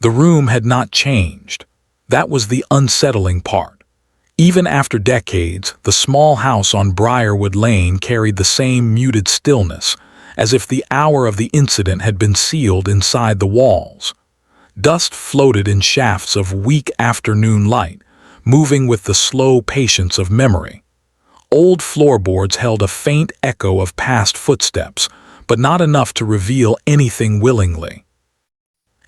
The room had not changed. That was the unsettling part. Even after decades, the small house on Briarwood Lane carried the same muted stillness, as if the hour of the incident had been sealed inside the walls. Dust floated in shafts of weak afternoon light, moving with the slow patience of memory. Old floorboards held a faint echo of past footsteps, but not enough to reveal anything willingly.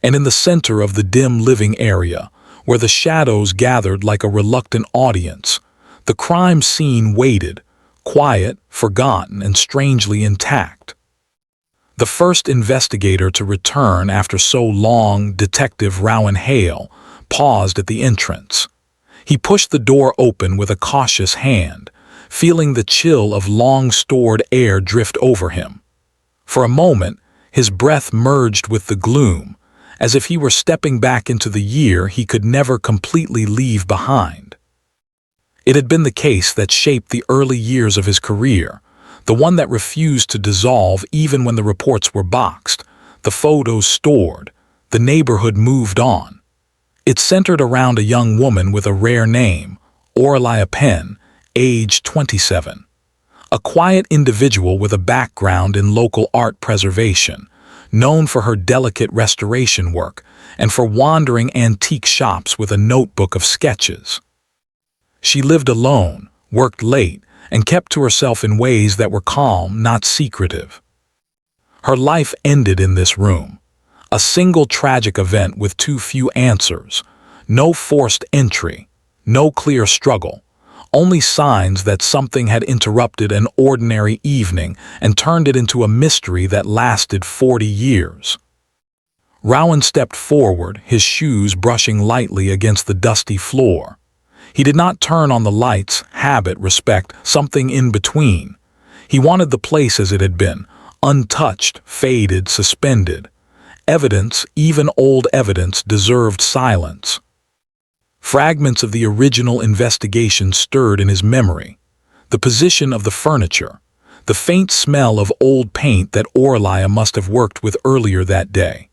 And in the center of the dim living area, where the shadows gathered like a reluctant audience, the crime scene waited, quiet, forgotten, and strangely intact. The first investigator to return after so long, Detective Rowan Hale, paused at the entrance. He pushed the door open with a cautious hand, feeling the chill of long-stored air drift over him. For a moment, his breath merged with the gloom, as if he were stepping back into the year he could never completely leave behind. It had been the case that shaped the early years of his career, the one that refused to dissolve even when the reports were boxed, the photos stored, the neighborhood moved on. It centered around a young woman with a rare name, Aurelia Penn, age 27. A quiet individual with a background in local art preservation, known for her delicate restoration work and for wandering antique shops with a notebook of sketches. She lived alone, worked late, and kept to herself in ways that were calm, not secretive. Her life ended in this room, a single tragic event with too few answers, no forced entry, no clear struggle, only signs that something had interrupted an ordinary evening and turned it into a mystery that lasted 40 years. Rowan stepped forward, his shoes brushing lightly against the dusty floor. He did not turn on the lights, habit, respect, something in between. He wanted the place as it had been, untouched, faded, suspended. Evidence, even old evidence, deserved silence. Fragments of the original investigation stirred in his memory. The position of the furniture, the faint smell of old paint that Aurelia must have worked with earlier that day.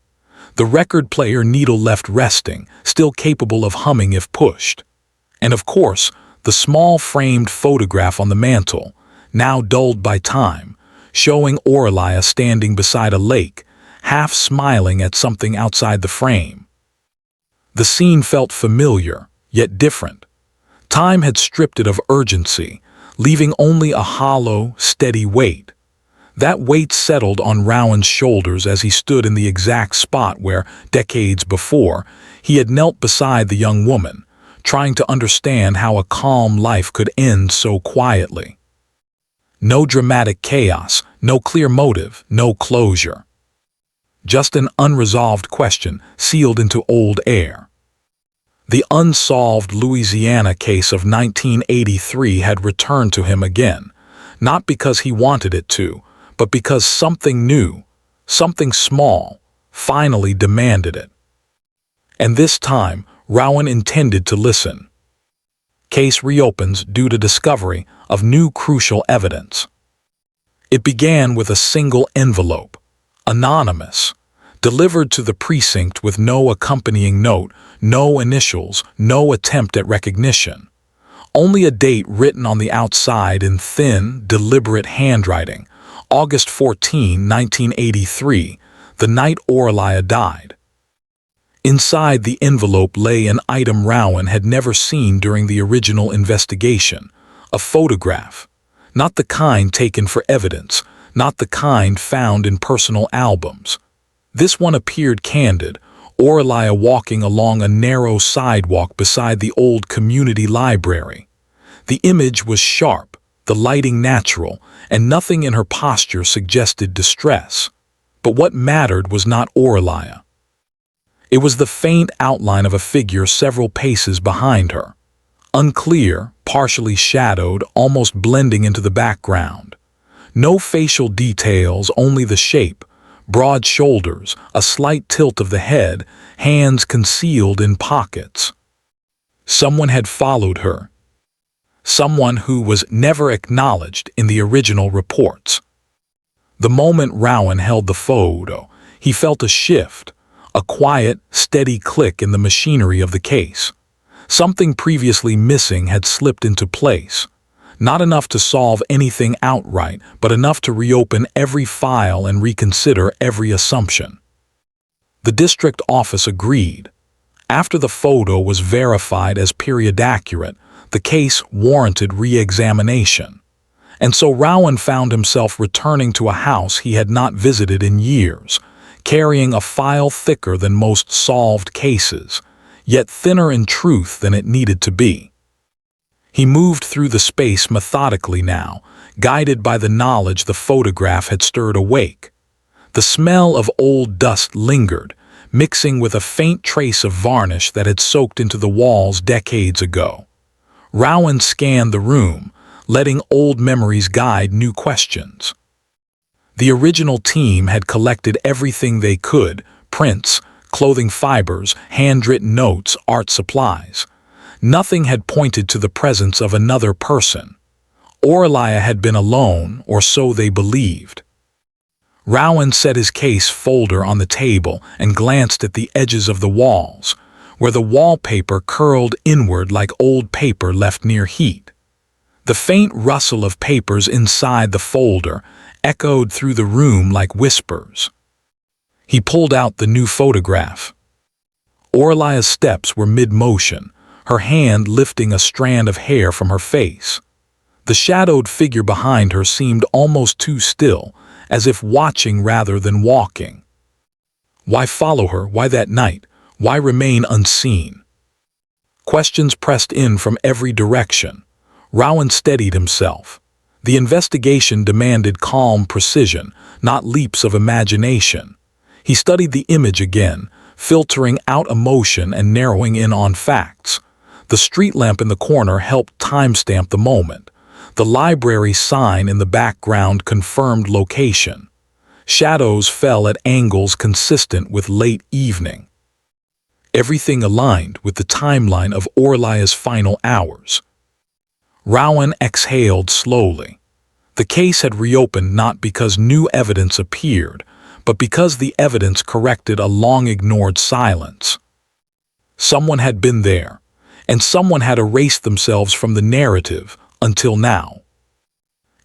The record player needle left resting, still capable of humming if pushed. And of course, the small framed photograph on the mantel, now dulled by time, showing Aurelia standing beside a lake, half smiling at something outside the frame. The scene felt familiar, yet different. Time had stripped it of urgency, leaving only a hollow, steady weight. That weight settled on Rowan's shoulders as he stood in the exact spot where, decades before, he had knelt beside the young woman, trying to understand how a calm life could end so quietly. No dramatic chaos, no clear motive, no closure. Just an unresolved question sealed into old air. The unsolved Louisiana case of 1983 had returned to him again, not because he wanted it to, but because something new, something small, finally demanded it. And this time, Rowan intended to listen. Case reopens due to discovery of new crucial evidence. It began with a single envelope, anonymous, delivered to the precinct with no accompanying note, no initials, no attempt at recognition. Only a date written on the outside in thin, deliberate handwriting, August 14, 1983, the night Aurelia died. Inside the envelope lay an item Rowan had never seen during the original investigation, a photograph. Not the kind taken for evidence, not the kind found in personal albums. This one appeared candid, Aurelia walking along a narrow sidewalk beside the old community library. The image was sharp, the lighting natural, and nothing in her posture suggested distress. But what mattered was not Aurelia. It was the faint outline of a figure several paces behind her. Unclear, partially shadowed, almost blending into the background. No facial details, only the shape, broad shoulders, a slight tilt of the head, hands concealed in pockets. Someone had followed her. Someone who was never acknowledged in the original reports. The moment Rowan held the photo, he felt a shift, A quiet, steady click in the machinery of the case. Something previously missing had slipped into place. Not enough to solve anything outright, but enough to reopen every file and reconsider every assumption. The district office agreed. After the photo was verified as period accurate, the case warranted re-examination. And so Rowan found himself returning to a house he had not visited in years, carrying a file thicker than most solved cases, yet thinner in truth than it needed to be. He moved through the space methodically now, guided by the knowledge the photograph had stirred awake. The smell of old dust lingered, mixing with a faint trace of varnish that had soaked into the walls decades ago. Rowan scanned the room, letting old memories guide new questions. The original team had collected everything they could: prints, clothing fibers, handwritten notes, art supplies. Nothing had pointed to the presence of another person. Aurelia had been alone, or so they believed. Rowan set his case folder on the table and glanced at the edges of the walls, where the wallpaper curled inward like old paper left near heat. The faint rustle of papers inside the folder echoed through the room like whispers. He pulled out the new photograph. Aurelia's steps were mid-motion, her hand lifting a strand of hair from her face. The shadowed figure behind her seemed almost too still, as if watching rather than walking. Why follow her? Why that night? Why remain unseen? Questions pressed in from every direction. Rowan steadied himself. The investigation demanded calm precision, not leaps of imagination. He studied the image again, filtering out emotion and narrowing in on facts. The street lamp in the corner helped timestamp the moment. The library sign in the background confirmed location. Shadows fell at angles consistent with late evening. Everything aligned with the timeline of Aurelia's final hours. Rowan exhaled slowly. The case had reopened not because new evidence appeared, but because the evidence corrected a long-ignored silence. Someone had been there, and someone had erased themselves from the narrative until now.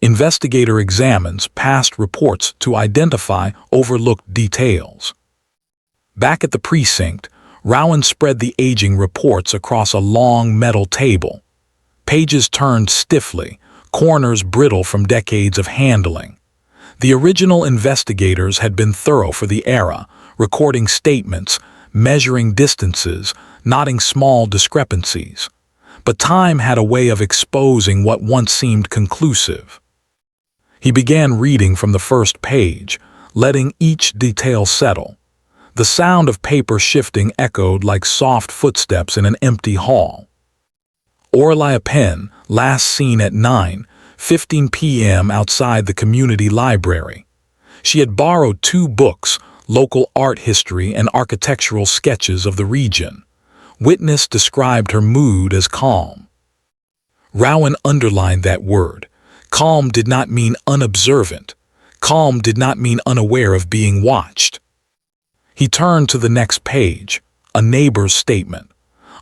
Investigator examines past reports to identify overlooked details. Back at the precinct, Rowan spread the aging reports across a long metal table. Pages turned stiffly, corners brittle from decades of handling. The original investigators had been thorough for the era, recording statements, measuring distances, noting small discrepancies. But time had a way of exposing what once seemed conclusive. He began reading from the first page, letting each detail settle. The sound of paper shifting echoed like soft footsteps in an empty hall. Aurelia Penn, last seen at 9:15 p.m. outside the community library. She had borrowed 2 books, local art history and architectural sketches of the region. Witness described her mood as calm. Rowan underlined that word. Calm did not mean unobservant. Calm did not mean unaware of being watched. He turned to the next page, a neighbor's statement.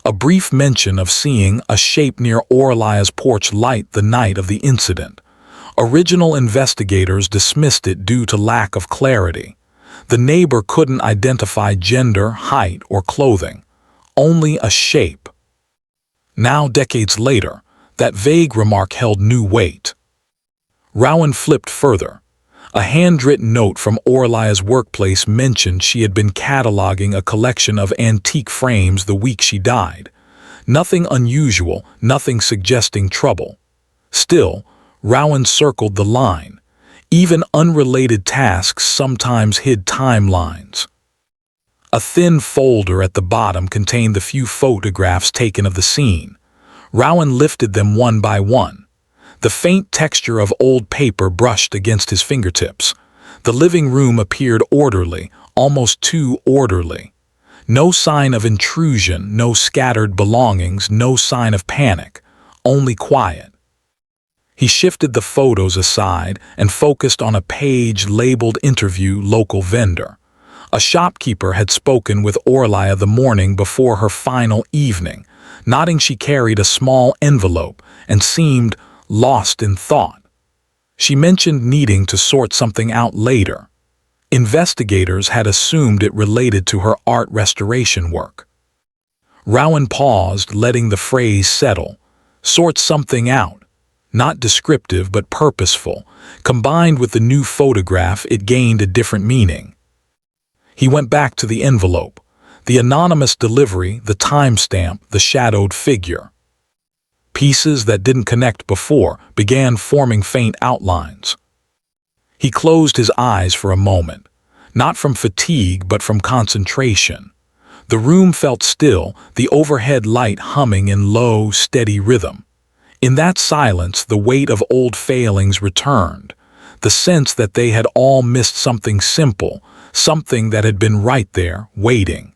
A brief mention of seeing a shape near Aurelia's porch light the night of the incident. Original investigators dismissed it due to lack of clarity. The neighbor couldn't identify gender, height, or clothing. Only a shape. Now, decades later, that vague remark held new weight. Rowan flipped further. A handwritten note from Aurelia's workplace mentioned she had been cataloging a collection of antique frames the week she died. Nothing unusual, nothing suggesting trouble. Still, Rowan circled the line. Even unrelated tasks sometimes hid timelines. A thin folder at the bottom contained the few photographs taken of the scene. Rowan lifted them one by one. The faint texture of old paper brushed against his fingertips. The living room appeared orderly, almost too orderly. No sign of intrusion, no scattered belongings, no sign of panic, only quiet. He shifted the photos aside and focused on a page labeled Interview Local Vendor. A shopkeeper had spoken with Aurelia the morning before her final evening, nodding she carried a small envelope and seemed lost in thought. She mentioned needing to sort something out later. Investigators had assumed it related to her art restoration work. Rowan paused, letting the phrase settle. Sort something out. Not descriptive but purposeful. Combined with the new photograph, it gained a different meaning. He went back to the envelope. The anonymous delivery, the timestamp, the shadowed figure. Pieces that didn't connect before began forming faint outlines. He closed his eyes for a moment, not from fatigue but from concentration. The room felt still, the overhead light humming in low, steady rhythm. In that silence, the weight of old failings returned, the sense that they had all missed something simple, something that had been right there, waiting.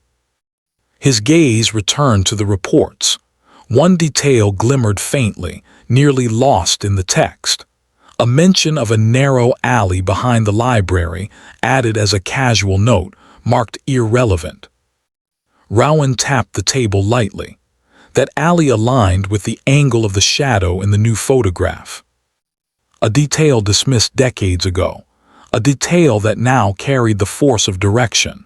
His gaze returned to the reports. One detail glimmered faintly, nearly lost in the text. A mention of a narrow alley behind the library, added as a casual note, marked irrelevant. Rowan tapped the table lightly. That alley aligned with the angle of the shadow in the new photograph. A detail dismissed decades ago, a detail that now carried the force of direction.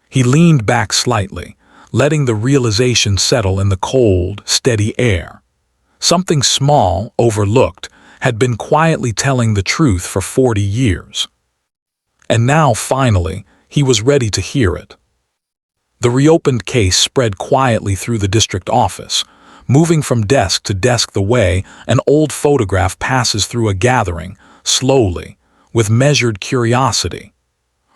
He leaned back slightly, letting the realization settle in the cold, steady air. Something small, overlooked, had been quietly telling the truth for 40 years. And now, finally, he was ready to hear it. The reopened case spread quietly through the district office, moving from desk to desk the way an old photograph passes through a gathering, slowly, with measured curiosity.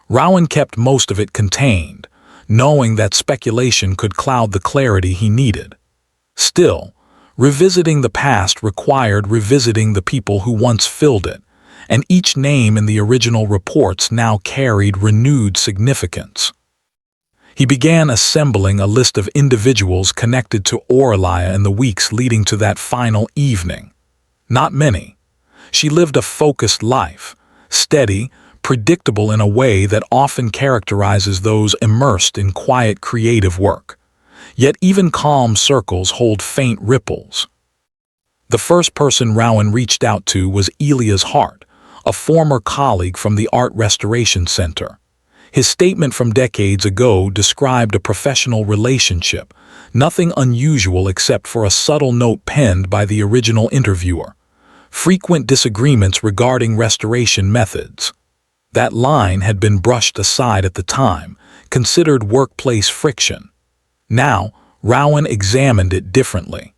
Rowan kept most of it contained, knowing that speculation could cloud the clarity he needed. Still, revisiting the past required revisiting the people who once filled it, and each name in the original reports now carried renewed significance. He began assembling a list of individuals connected to Aurelia in the weeks leading to that final evening. Not many. She lived a focused life, steady, predictable in a way that often characterizes those immersed in quiet creative work. Yet even calm circles hold faint ripples. The first person Rowan reached out to was Elia's Hart, a former colleague from the Art Restoration Center. His statement from decades ago described a professional relationship, nothing unusual except for a subtle note penned by the original interviewer. Frequent disagreements regarding restoration methods. That line had been brushed aside at the time, considered workplace friction. Now, Rowan examined it differently.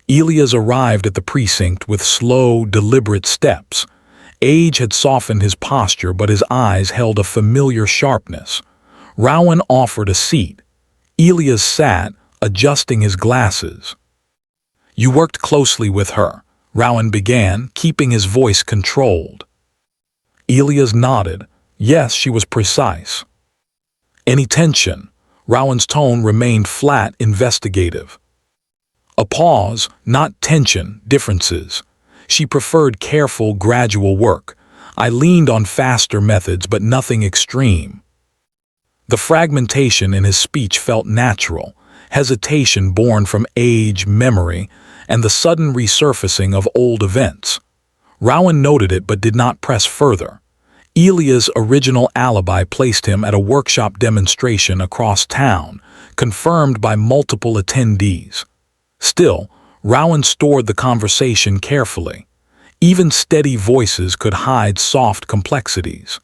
Elias arrived at the precinct with slow, deliberate steps. Age had softened his posture, but his eyes held a familiar sharpness. Rowan offered a seat. Elias sat, adjusting his glasses. "You worked closely with her," Rowan began, keeping his voice controlled. Elias nodded. Yes, she was precise. Any tension? Rowan's tone remained flat, investigative. A pause, not tension, differences. She preferred careful, gradual work. I leaned on faster methods, but nothing extreme. The fragmentation in his speech felt natural, hesitation born from age, memory, and the sudden resurfacing of old events. Rowan noted it but did not press further. Elia's original alibi placed him at a workshop demonstration across town, confirmed by multiple attendees. Still, Rowan stored the conversation carefully. Even steady voices could hide soft complexities.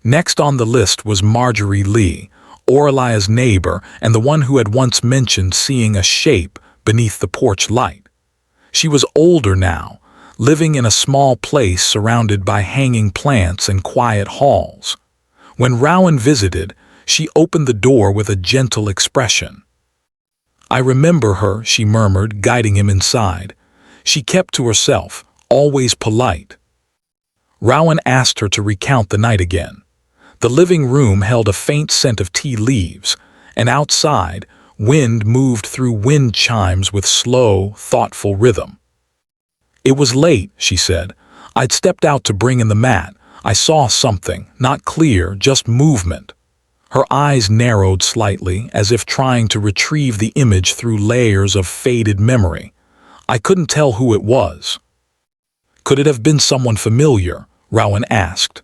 Next on the list was Marjorie Lee, Aurelia's neighbor and the one who had once mentioned seeing a shape beneath the porch light. She was older now, living in a small place surrounded by hanging plants and quiet halls. When Rowan visited, she opened the door with a gentle expression. "I remember her," she murmured, guiding him inside. She kept to herself, always polite. Rowan asked her to recount the night again. The living room held a faint scent of tea leaves, and outside, wind moved through wind chimes with slow, thoughtful rhythm. "It was late," she said. "I'd stepped out to bring in the mat. I saw something, not clear, just movement. Her eyes narrowed slightly, as if trying to retrieve the image through layers of faded memory. I couldn't tell who it was. Could it have been someone familiar? Rowan asked.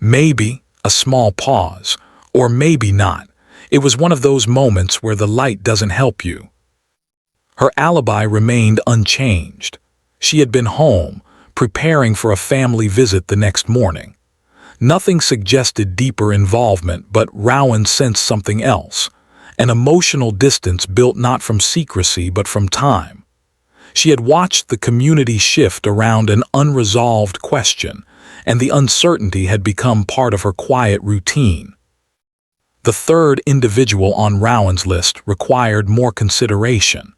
Maybe, a small pause, or maybe not. It was one of those moments where the light doesn't help you. Her alibi remained unchanged. She had been home, preparing for a family visit the next morning. Nothing suggested deeper involvement, but Rowan sensed something else, an emotional distance built not from secrecy but from time. She had watched the community shift around an unresolved question, and the uncertainty had become part of her quiet routine. The third individual on Rowan's list required more consideration: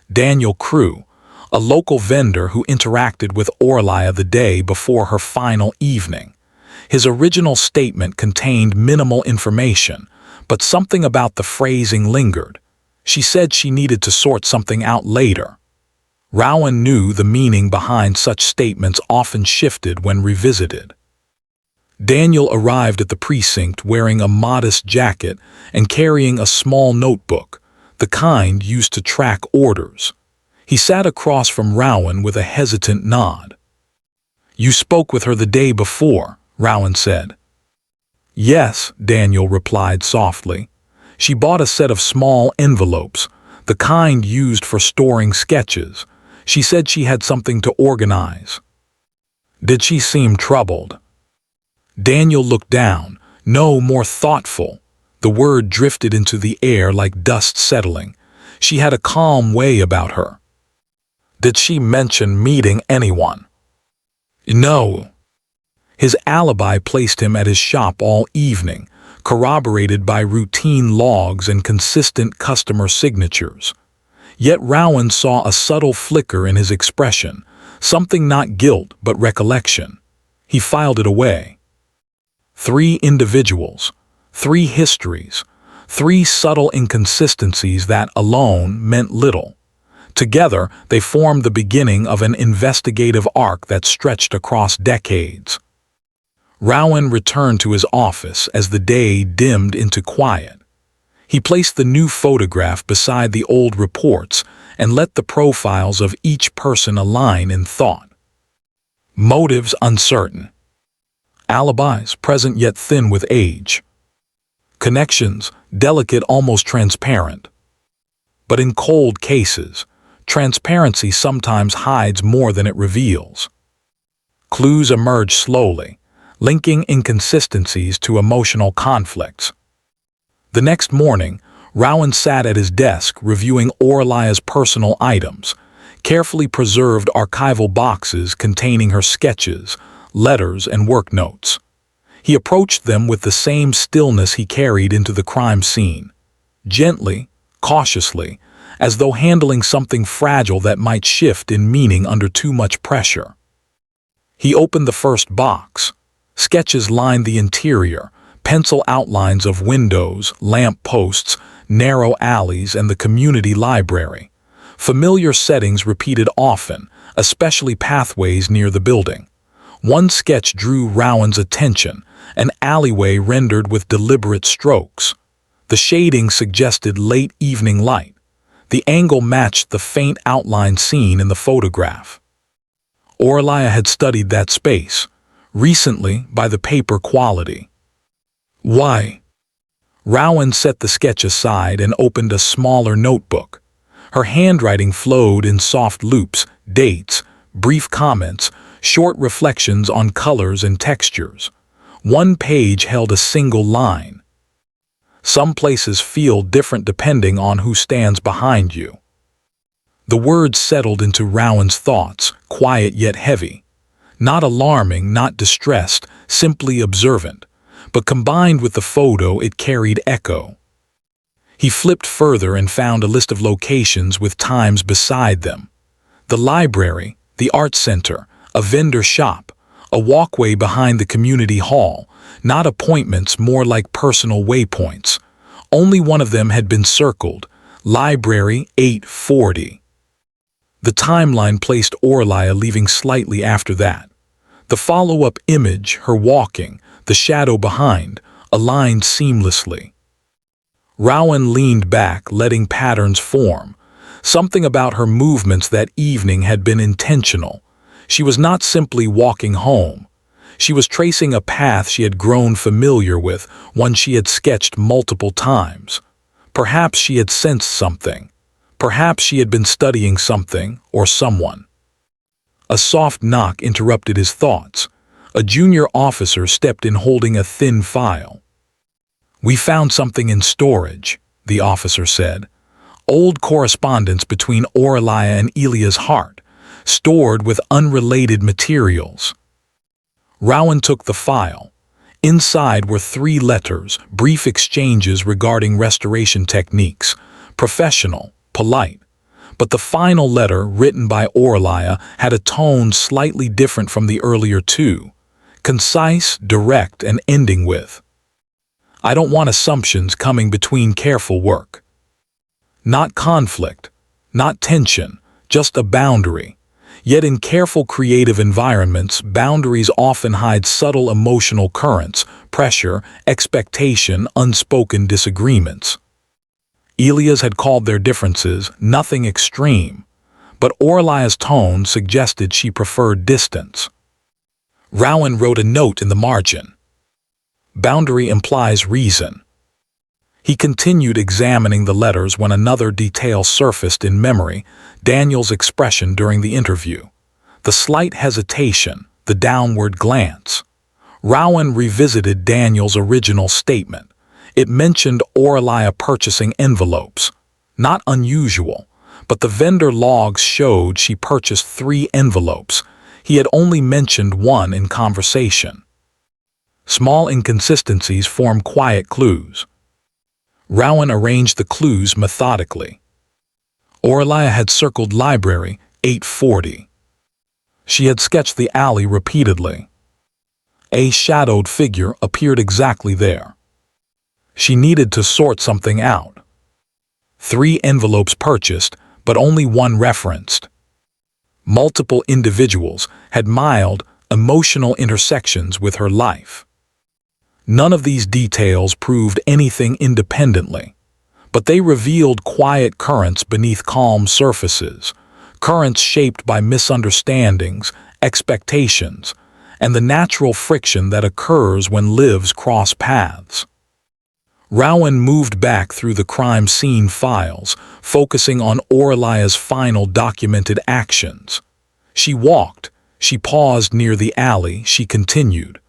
Daniel Crew, a local vendor who interacted with Aurelia the day before her final evening. His original statement contained minimal information, but something about the phrasing lingered. She said she needed to sort something out later. Rowan knew the meaning behind such statements often shifted when revisited. Daniel arrived at the precinct wearing a modest jacket and carrying a small notebook, the kind used to track orders. He sat across from Rowan with a hesitant nod. "You spoke with her the day before," Rowan said. "Yes," Daniel replied softly. "She bought a set of small envelopes, the kind used for storing sketches. She said she had something to organize." "Did she seem troubled?" Daniel looked down, no more thoughtful. The word drifted into the air like dust settling. She had a calm way about her. "Did she mention meeting anyone?" "No." His alibi placed him at his shop all evening, corroborated by routine logs and consistent customer signatures. Yet Rowan saw a subtle flicker in his expression, something not guilt but recollection. He filed it away. 3 individuals, 3 histories, 3 subtle inconsistencies that alone meant little. Together, they formed the beginning of an investigative arc that stretched across decades. Rowan returned to his office as the day dimmed into quiet. He placed the new photograph beside the old reports and let the profiles of each person align in thought. Motives uncertain. Alibis present yet thin with age. Connections delicate, almost transparent. But in cold cases, transparency sometimes hides more than it reveals. Clues emerge slowly, linking inconsistencies to emotional conflicts. The next morning, Rowan sat at his desk reviewing Aurelia's personal items, carefully preserved archival boxes containing her sketches, letters, and work notes. He approached them with the same stillness he carried into the crime scene, gently, cautiously, as though handling something fragile that might shift in meaning under too much pressure. He opened the first box. Sketches lined the interior, pencil outlines of windows, lamp posts, narrow alleys, and the community library. Familiar settings repeated often, especially pathways near the building. One sketch drew Rowan's attention, an alleyway rendered with deliberate strokes. The shading suggested late evening light. The angle matched the faint outline seen in the photograph. Aurelia had studied that space, recently by the paper quality. "Why?" Rowan set the sketch aside and opened a smaller notebook. Her handwriting flowed in soft loops, dates, brief comments, short reflections on colors and textures. One page held a single line. "Some places feel different depending on who stands behind you." The words settled into Rowan's thoughts, quiet yet heavy. Not alarming, not distressed, simply observant. But combined with the photo, it carried echo. He flipped further and found a list of locations with times beside them. The library, the art center, a vendor shop, a walkway behind the community hall, not appointments, more like personal waypoints. Only one of them had been circled, Library 840. The timeline placed Aurelia leaving slightly after that. The follow-up image, her walking, the shadow behind, aligned seamlessly. Rowan leaned back, letting patterns form. Something about her movements that evening had been intentional. She was not simply walking home. She was tracing a path she had grown familiar with, one she had sketched multiple times. Perhaps she had sensed something. Perhaps she had been studying something or someone. A soft knock interrupted his thoughts. A junior officer stepped in holding a thin file. "We found something in storage," the officer said. "Old correspondence between Aurelia and Elia's heart, stored with unrelated materials." Rowan took the file. Inside were 3 letters, brief exchanges regarding restoration techniques, professional, polite. But the final letter, written by Aurelia, had a tone slightly different from the earlier 2. Concise, direct, and ending with, "I don't want assumptions coming between careful work." Not conflict, not tension, just a boundary. Yet in careful creative environments, boundaries often hide subtle emotional currents, pressure, expectation, unspoken disagreements. Elia's had called their differences nothing extreme, but Aurelia's tone suggested she preferred distance. Rowan wrote a note in the margin. Boundary implies reason. He continued examining the letters when another detail surfaced in memory, Daniel's expression during the interview. The slight hesitation, the downward glance. Rowan revisited Daniel's original statement. It mentioned Aurelia purchasing envelopes. Not unusual, but the vendor logs showed she purchased 3 envelopes. He had only mentioned 1 in conversation. Small inconsistencies form quiet clues. Rowan arranged the clues methodically. Aurelia had circled library, 840. She had sketched the alley repeatedly. A shadowed figure appeared exactly there. She needed to sort something out. 3 envelopes purchased, but only 1 referenced. Multiple individuals had mild, emotional intersections with her life. None of these details proved anything independently, but they revealed quiet currents beneath calm surfaces, currents shaped by misunderstandings, expectations, and the natural friction that occurs when lives cross paths. Rowan moved back through the crime scene files, focusing on Aurelia's final documented actions. She walked, she paused near the alley, she continued.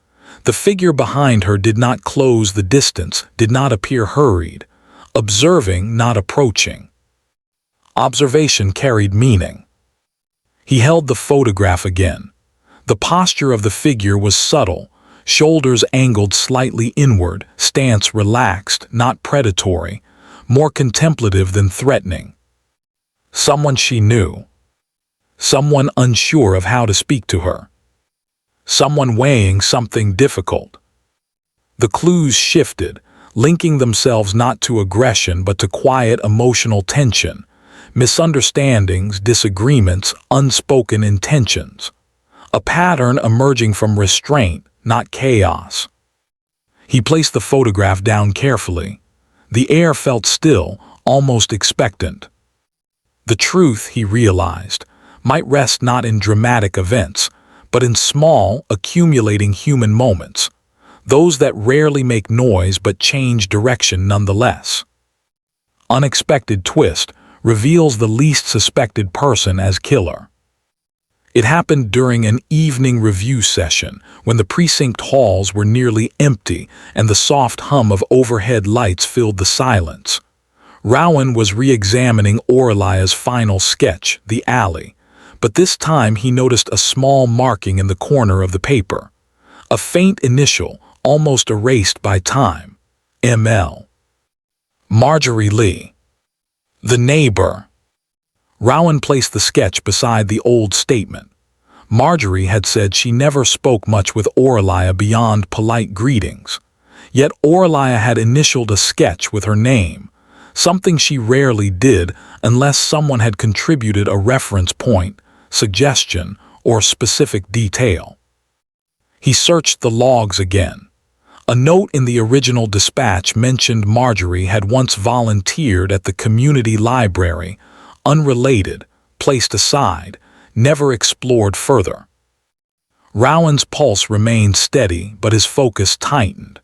The figure behind her did not close the distance, did not appear hurried, observing, not approaching. Observation carried meaning. He held the photograph again. The posture of the figure was subtle, shoulders angled slightly inward, stance relaxed, not predatory, more contemplative than threatening. Someone she knew. Someone unsure of how to speak to her. Someone weighing something difficult. The clues shifted, linking themselves not to aggression but to quiet emotional tension, misunderstandings, disagreements, unspoken intentions. A pattern emerging from restraint, not chaos. He placed the photograph down carefully. The air felt still, almost expectant. The truth, he realized, might rest not in dramatic events, but in small, accumulating human moments, those that rarely make noise but change direction nonetheless. Unexpected twist reveals the least suspected person as killer. It happened during an evening review session when the precinct halls were nearly empty and the soft hum of overhead lights filled the silence. Rowan was re-examining Aurelia's final sketch, the alley, but this time he noticed a small marking in the corner of the paper. A faint initial, almost erased by time. M.L. Marjorie Lee. The neighbor. Rowan placed the sketch beside the old statement. Marjorie had said she never spoke much with Aurelia beyond polite greetings. Yet Aurelia had initialed a sketch with her name, something she rarely did unless someone had contributed a reference point, suggestion, or specific detail. He searched the logs again. A note in the original dispatch mentioned Marjorie had once volunteered at the community library, unrelated, placed aside, never explored further. Rowan's pulse remained steady, but his focus tightened.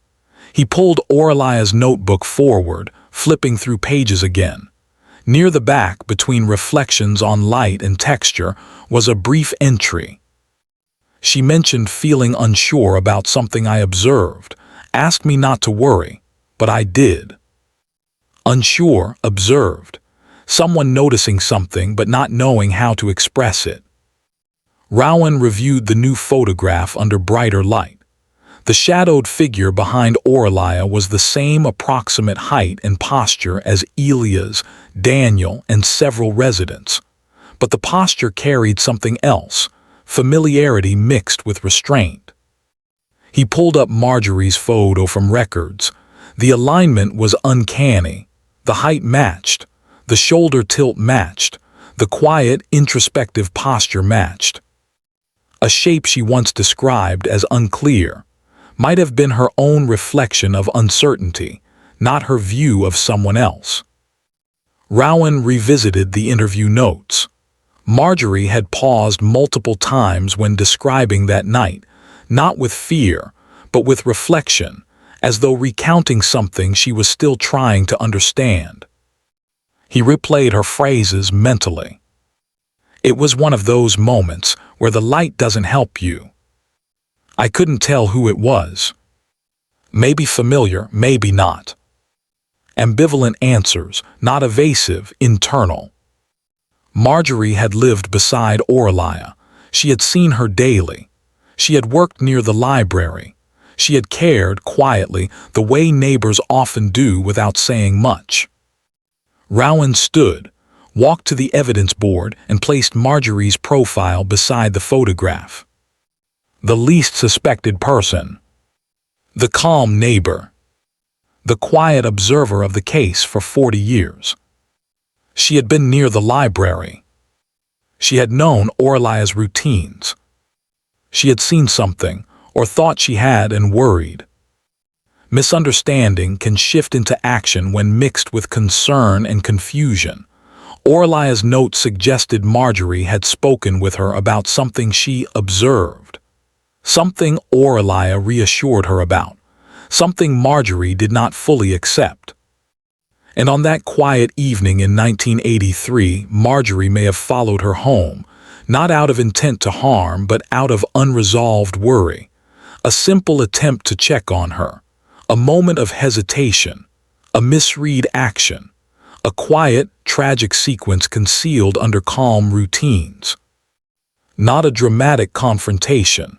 He pulled Aurelia's notebook forward, flipping through pages again. Near the back, between reflections on light and texture, was a brief entry. She mentioned feeling unsure about something I observed, asked me not to worry, but I did. Unsure, observed. Someone noticing something but not knowing how to express it. Rowan reviewed the new photograph under brighter light. The shadowed figure behind Aurelia was the same approximate height and posture as Elia's, Daniel, and several residents. But the posture carried something else, familiarity mixed with restraint. He pulled up Marjorie's photo from records. The alignment was uncanny. The height matched. The shoulder tilt matched. The quiet, introspective posture matched. A shape she once described as unclear might have been her own reflection of uncertainty, not her view of someone else. Rowan revisited the interview notes. Marjorie had paused multiple times when describing that night, not with fear, but with reflection, as though recounting something she was still trying to understand. He replayed her phrases mentally. It was one of those moments where the light doesn't help you. I couldn't tell who it was. Maybe familiar, maybe not. Ambivalent answers, not evasive, internal. Marjorie had lived beside Aurelia. She had seen her daily. She had worked near the library. She had cared quietly, the way neighbors often do without saying much. Rowan stood, walked to the evidence board, and placed Marjorie's profile beside the photograph. The least suspected person. The calm neighbor. The quiet observer of the case for 40 years. She had been near the library. She had known Aurelia's routines. She had seen something, or thought she had, and worried. Misunderstanding can shift into action when mixed with concern and confusion. Aurelia's note suggested Marjorie had spoken with her about something she observed. Something Aurelia reassured her about. Something Marjorie did not fully accept. And on that quiet evening in 1983, Marjorie may have followed her home, not out of intent to harm, but out of unresolved worry. A simple attempt to check on her. A moment of hesitation. A misread action. A quiet, tragic sequence concealed under calm routines. Not a dramatic confrontation.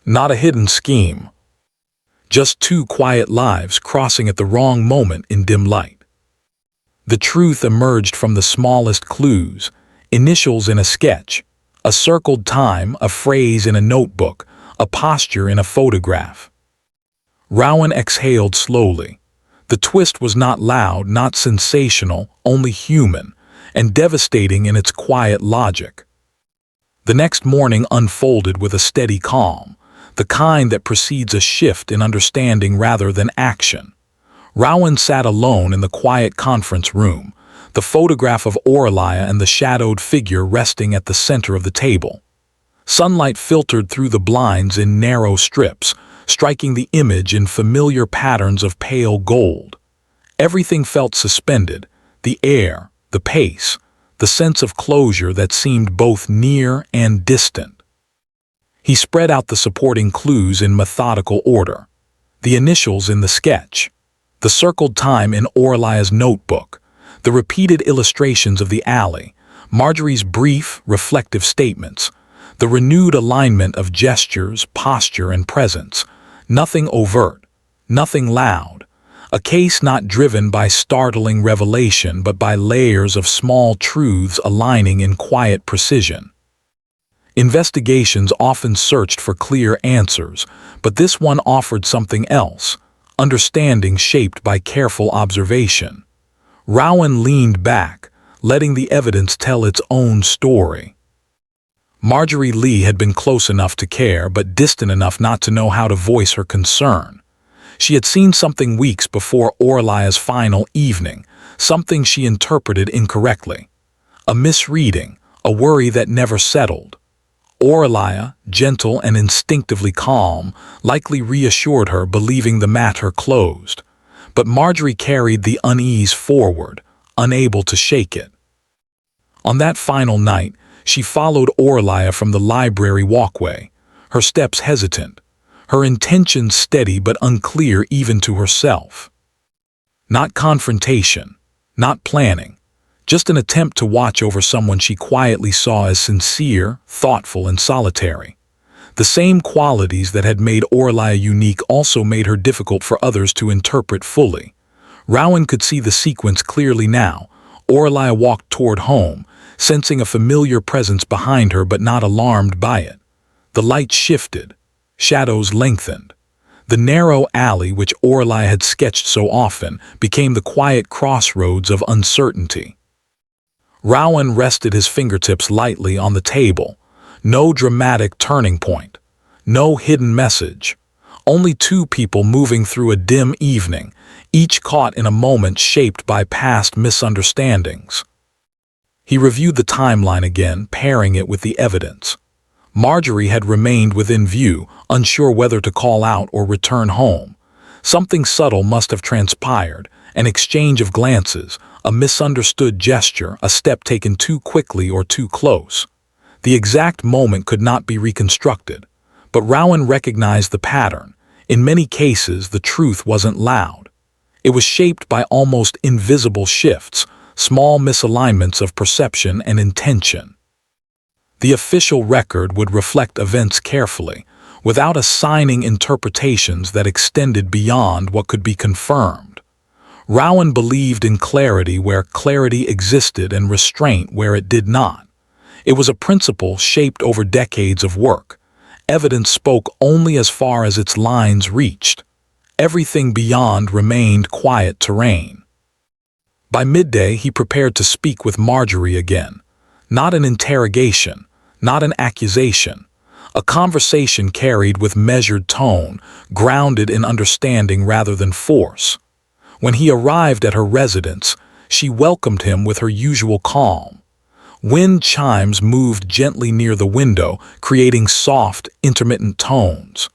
Not a hidden scheme. Just two quiet lives crossing at the wrong moment in dim light. The truth emerged from the smallest clues, initials in a sketch, a circled time, a phrase in a notebook, a posture in a photograph. Rowan exhaled slowly. The twist was not loud, not sensational, only human, and devastating in its quiet logic. The next morning unfolded with a steady calm, the kind that precedes a shift in understanding rather than action. Rowan sat alone in the quiet conference room, the photograph of Aurelia and the shadowed figure resting at the center of the table. Sunlight filtered through the blinds in narrow strips, striking the image in familiar patterns of pale gold. Everything felt suspended, the air, the pace, the sense of closure that seemed both near and distant. He spread out the supporting clues in methodical order. The initials in the sketch, the circled time in Aurelia's notebook, the repeated illustrations of the alley, Marjorie's brief, reflective statements, the renewed alignment of gestures, posture, and presence. Nothing overt, nothing loud. A case not driven by startling revelation but by layers of small truths aligning in quiet precision. Investigations often searched for clear answers, but this one offered something else, understanding shaped by careful observation. Rowan leaned back, letting the evidence tell its own story. Marjorie Lee had been close enough to care, but distant enough not to know how to voice her concern. She had seen something weeks before Aurelia's final evening, something she interpreted incorrectly. A misreading, a worry that never settled. Aurelia, gentle and instinctively calm, likely reassured her, believing the matter closed. But Marjorie carried the unease forward, unable to shake it. On that final night, she followed Aurelia from the library walkway, her steps hesitant, her intentions steady but unclear even to herself. Not confrontation, not planning, just an attempt to watch over someone she quietly saw as sincere, thoughtful, and solitary. The same qualities that had made Aurelia unique also made her difficult for others to interpret fully. Rowan could see the sequence clearly now. Aurelia walked toward home, sensing a familiar presence behind her but not alarmed by it. The light shifted. Shadows lengthened. The narrow alley which Aurelia had sketched so often became the quiet crossroads of uncertainty. Rowan rested his fingertips lightly on the table. No dramatic turning point. No hidden message. Only two people moving through a dim evening, each caught in a moment shaped by past misunderstandings. He reviewed the timeline again, pairing it with the evidence. Marjorie had remained within view, unsure whether to call out or return home. Something subtle must have transpired, an exchange of glances, a misunderstood gesture, a step taken too quickly or too close. The exact moment could not be reconstructed, but Rowan recognized the pattern. In many cases, the truth wasn't loud. It was shaped by almost invisible shifts, small misalignments of perception and intention. The official record would reflect events carefully, without assigning interpretations that extended beyond what could be confirmed. Rowan believed in clarity where clarity existed and restraint where it did not. It was a principle shaped over decades of work. Evidence spoke only as far as its lines reached. Everything beyond remained quiet terrain. By midday, he prepared to speak with Marjorie again. Not an interrogation, not an accusation. A conversation carried with measured tone, grounded in understanding rather than force. When he arrived at her residence, she welcomed him with her usual calm. Wind chimes moved gently near the window, creating soft, intermittent tones.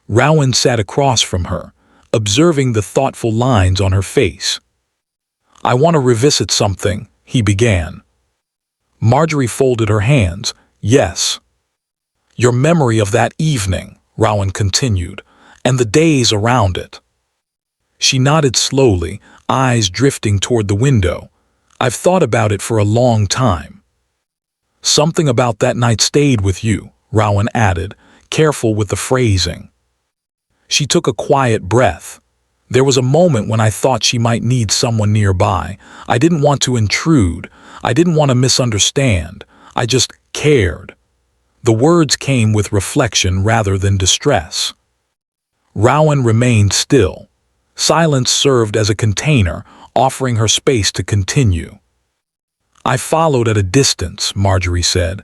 Rowan sat across from her, observing the thoughtful lines on her face. "I want to revisit something," he began. Marjorie folded her hands. "Yes." "Your memory of that evening," Rowan continued, "and the days around it." She nodded slowly, eyes drifting toward the window. "I've thought about it for a long time." "Something about that night stayed with you," Rowan added, careful with the phrasing. She took a quiet breath. "There was a moment when I thought she might need someone nearby. I didn't want to intrude. I didn't want to misunderstand. I just cared." The words came with reflection rather than distress. Rowan remained still. Silence served as a container, offering her space to continue. "I followed at a distance," Marjorie said.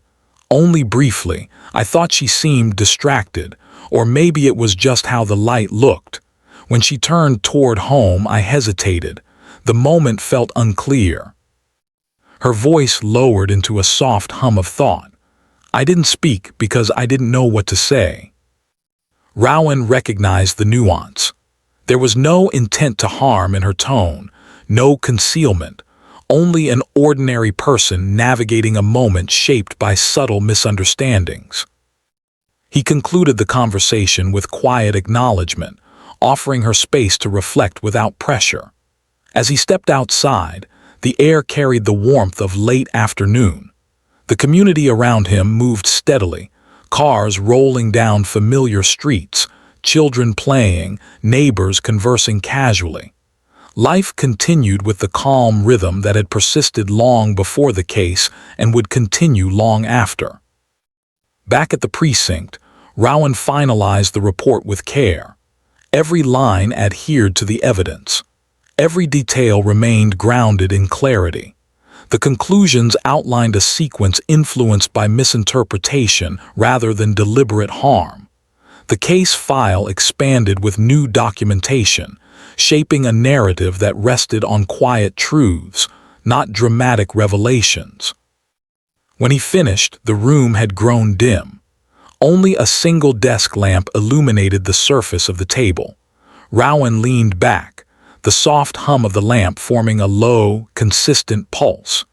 "Only briefly. I thought she seemed distracted, or maybe it was just how the light looked. When she turned toward home, I hesitated. The moment felt unclear." Her voice lowered into a soft hum of thought. "I didn't speak because I didn't know what to say." Rowan recognized the nuance. There was no intent to harm in her tone, no concealment, only an ordinary person navigating a moment shaped by subtle misunderstandings. He concluded the conversation with quiet acknowledgement, offering her space to reflect without pressure. As he stepped outside, the air carried the warmth of late afternoon. The community around him moved steadily, cars rolling down familiar streets, children playing, neighbors conversing casually. Life continued with the calm rhythm that had persisted long before the case and would continue long after. Back at the precinct, Rowan finalized the report with care. Every line adhered to the evidence. Every detail remained grounded in clarity. The conclusions outlined a sequence influenced by misinterpretation rather than deliberate harm. The case file expanded with new documentation, shaping a narrative that rested on quiet truths, not dramatic revelations. When he finished, the room had grown dim. Only a single desk lamp illuminated the surface of the table. Rowan leaned back, the soft hum of the lamp forming a low, consistent pulse.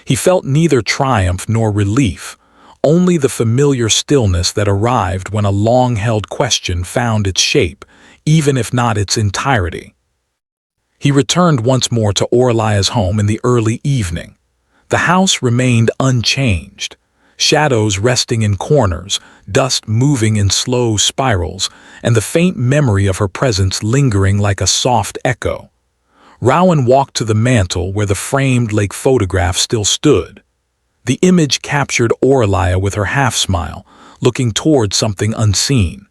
He felt neither triumph nor relief, only the familiar stillness that arrived when a long-held question found its shape, even if not its entirety. He returned once more to Aurelia's home in the early evening. The house remained unchanged, shadows resting in corners, dust moving in slow spirals, and the faint memory of her presence lingering like a soft echo. Rowan walked to the mantel where the framed lake photograph still stood. The image captured Aurelia with her half-smile, looking toward something unseen.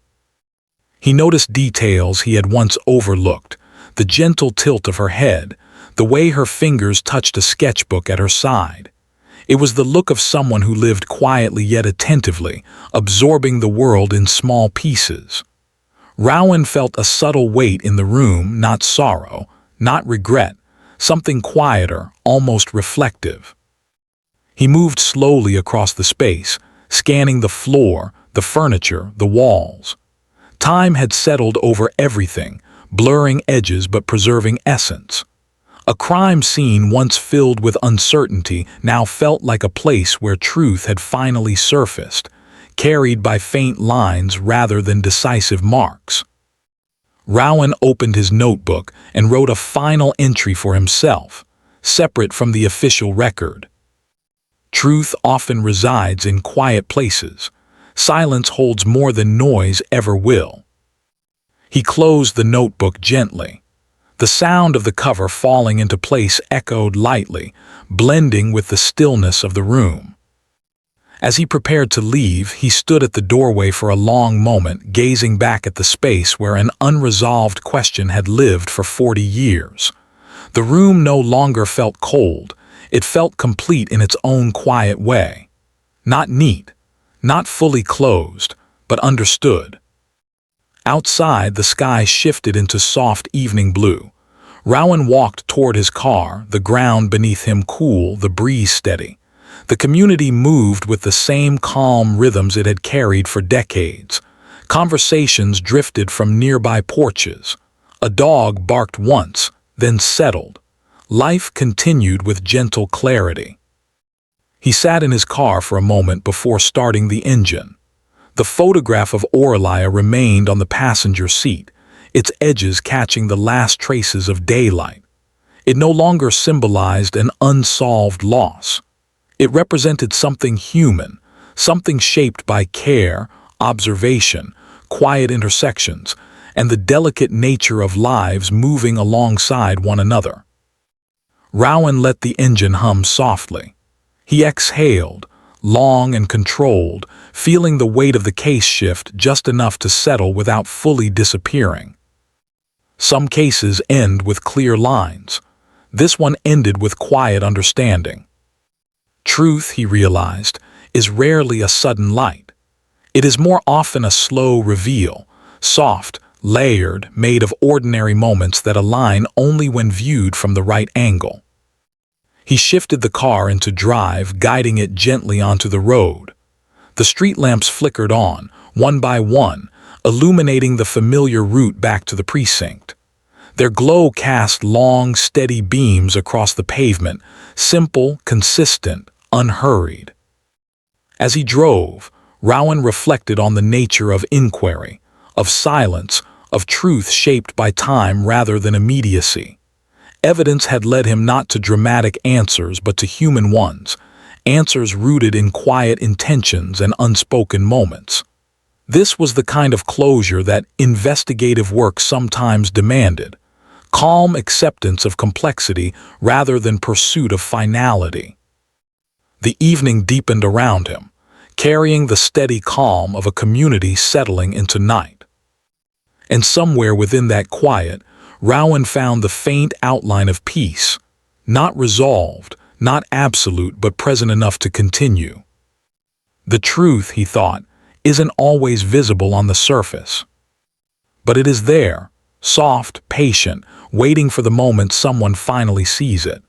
He noticed details he had once overlooked, the gentle tilt of her head, the way her fingers touched a sketchbook at her side. It was the look of someone who lived quietly yet attentively, absorbing the world in small pieces. Rowan felt a subtle weight in the room, not sorrow, not regret, something quieter, almost reflective. He moved slowly across the space, scanning the floor, the furniture, the walls. Time had settled over everything, blurring edges but preserving essence. A crime scene once filled with uncertainty now felt like a place where truth had finally surfaced, carried by faint lines rather than decisive marks. Rowan opened his notebook and wrote a final entry for himself, separate from the official record. Truth often resides in quiet places. Silence holds more than noise ever will. He closed the notebook gently. The sound of the cover falling into place echoed lightly, blending with the stillness of the room. As he prepared to leave, he stood at the doorway for a long moment, gazing back at the space where an unresolved question had lived for 40 years. The room no longer felt cold. It felt complete in its own quiet way. Not neat, not fully closed, but understood. Outside, the sky shifted into soft evening blue. Rowan walked toward his car, the ground beneath him cool, the breeze steady. The community moved with the same calm rhythms it had carried for decades. Conversations drifted from nearby porches. A dog barked once, then settled. Life continued with gentle clarity. He sat in his car for a moment before starting the engine. The photograph of Aurelia remained on the passenger seat, its edges catching the last traces of daylight. It no longer symbolized an unsolved loss. It represented something human, something shaped by care, observation, quiet intersections, and the delicate nature of lives moving alongside one another. Rowan let the engine hum softly. He exhaled, long and controlled, feeling the weight of the case shift just enough to settle without fully disappearing. Some cases end with clear lines. This one ended with quiet understanding. Truth, he realized, is rarely a sudden light. It is more often a slow reveal, soft, layered, made of ordinary moments that align only when viewed from the right angle. He shifted the car into drive, guiding it gently onto the road. The street lamps flickered on, one by one, illuminating the familiar route back to the precinct. Their glow cast long, steady beams across the pavement, simple, consistent, unhurried. As he drove, Rowan reflected on the nature of inquiry, of silence, of truth shaped by time rather than immediacy. Evidence had led him not to dramatic answers but to human ones, answers rooted in quiet intentions and unspoken moments. This was the kind of closure that investigative work sometimes demanded, calm acceptance of complexity rather than pursuit of finality. The evening deepened around him, carrying the steady calm of a community settling into night. And somewhere within that quiet, Rowan found the faint outline of peace, not resolved, not absolute but present enough to continue. The truth, he thought, isn't always visible on the surface. But it is there, soft, patient, waiting for the moment someone finally sees it.